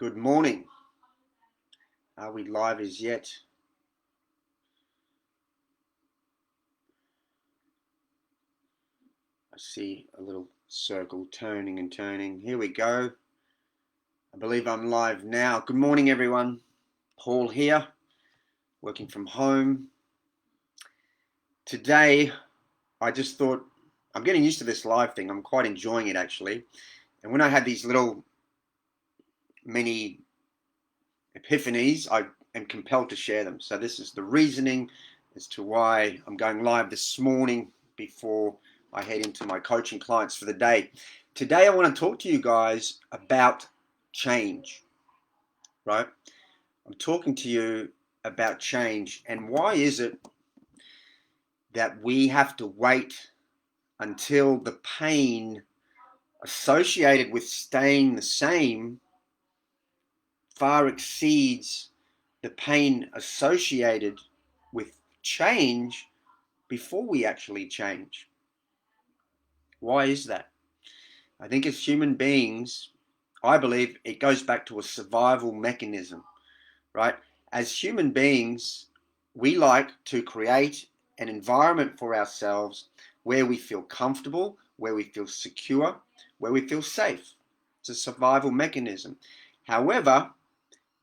Good morning. Are we live as yet? I see a little circle turning and turning. Here we go. I believe I'm live now. Good morning, everyone. Paul here, working from home. Today, I just thought, I'm getting used to this live thing. I'm quite enjoying it, actually. And when I had these little mini epiphanies, I am compelled to share them. So this is the reasoning as to why I'm going live this morning before I head into my coaching clients for the day. Today I want to talk to you guys about change, right? I'm talking to you about change, and why is it that we have to wait until the pain associated with staying the same far exceeds the pain associated with change before we actually change? Why is that? I think as human beings, I believe it goes back to a survival mechanism, right? As human beings, we like to create an environment for ourselves where we feel comfortable, where we feel secure, where we feel safe. It's a survival mechanism. However,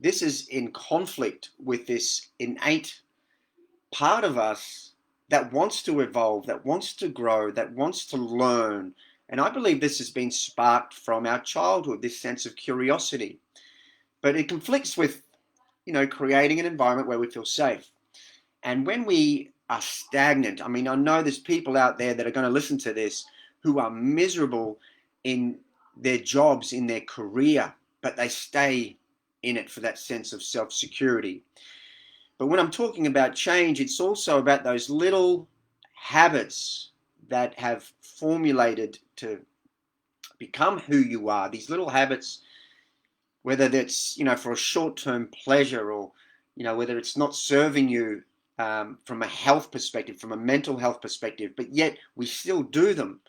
this is in conflict with this innate part of us that wants to evolve, that wants to grow, that wants to learn. And I believe this has been sparked from our childhood, this sense of curiosity. But it conflicts with, creating an environment where we feel safe. And when we are stagnant, I mean, I know there's people out there that are going to listen to this who are miserable in their jobs, in their career, but they stay in it for that sense of self-security. But when I'm talking about change, it's also about those little habits that have formulated to become who you are. These little habits, whether that's, for a short-term pleasure, or, whether it's not serving you from a health perspective, from a mental health perspective, but yet we still do them,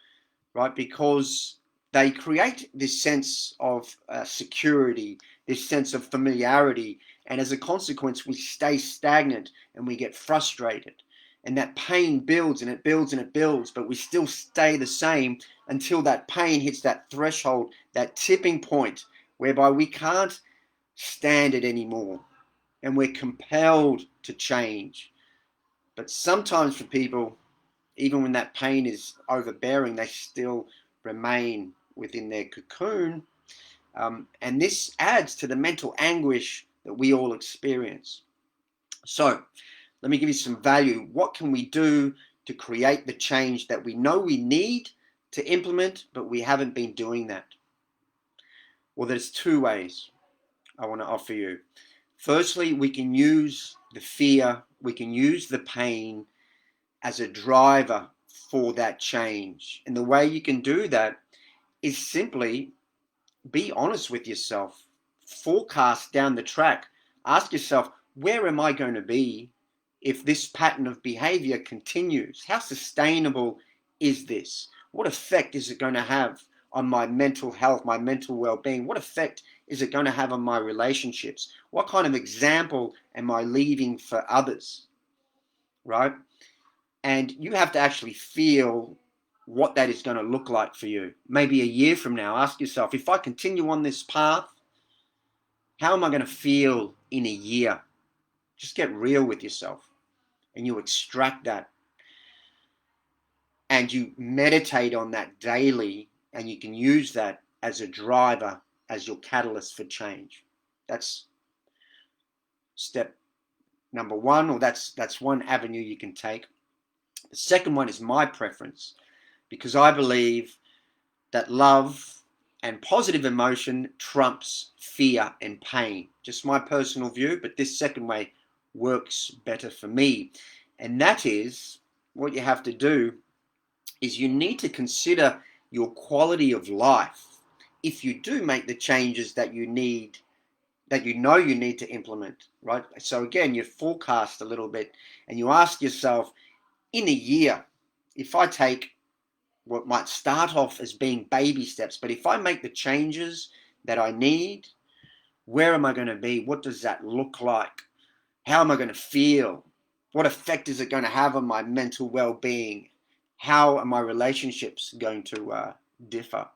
right? Because they create this sense of security, this sense of familiarity, and as a consequence, we stay stagnant and we get frustrated. And that pain builds and it builds and it builds, but we still stay the same until that pain hits that threshold, that tipping point, whereby we can't stand it anymore and we're compelled to change. But sometimes for people, even when that pain is overbearing, they still remain within their cocoon. And this adds to the mental anguish that we all experience. So let me give you some value. What can we do to create the change that we know we need to implement, but we haven't been doing that? Well, there's two ways I want to offer you. Firstly, we can use the fear, we can use the pain as a driver for that change. And the way you can do that is simply be honest with yourself. Forecast down the track. Ask yourself, where am I going to be if this pattern of behavior continues? How sustainable is this? What effect is it going to have on my mental health, my mental well-being? What effect is it going to have on my relationships? What kind of example am I leaving for others? Right? And you have to actually feel what that is going to look like for you. Maybe a year from now, ask yourself, if I continue on this path, how am I going to feel in a year? Just get real with yourself and you extract that and you meditate on that daily, and you can use that as a driver, as your catalyst for change. That's step number one, or that's one avenue you can take. The second one is my preference, because I believe that love and positive emotion trumps fear and pain. Just my personal view, but this second way works better for me. And that is, what you have to do is you need to consider your quality of life if you do make the changes that you need, that you know you need to implement, right? So again, you forecast a little bit and you ask yourself, in a year, if I take what might start off as being baby steps, but if I make the changes that I need, Where am I going to be? What does that look like? How am I going to feel? What effect is it going to have on my mental well-being? How are my relationships going to differ?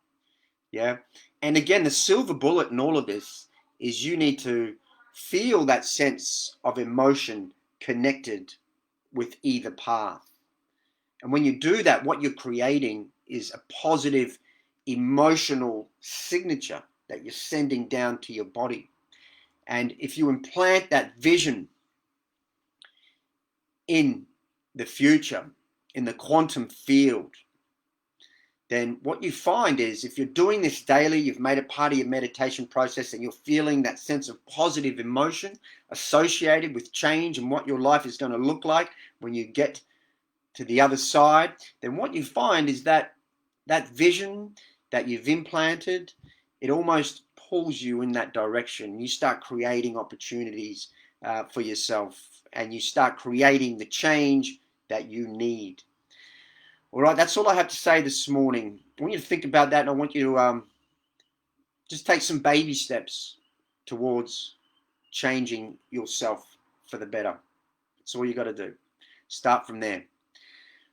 Yeah. And again, the silver bullet in all of this is you need to feel that sense of emotion connected with either path. And when you do that, what you're creating is a positive emotional signature that you're sending down to your body. And if you implant that vision in the future, in the quantum field, then what you find is if you're doing this daily, you've made it part of your meditation process and you're feeling that sense of positive emotion associated with change and what your life is going to look like when you get to the other side, then what you find is that that vision that you've implanted, it almost pulls you in that direction. You start creating opportunities for yourself and you start creating the change that you need. All right, that's all I have to say this morning. I want you to think about that, and I want you to just take some baby steps towards changing yourself for the better. That's all you got to do. Start from there.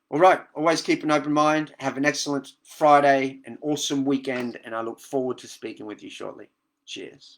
All right, always keep an open mind. Have an excellent Friday, an awesome weekend, and I look forward to speaking with you shortly. Cheers.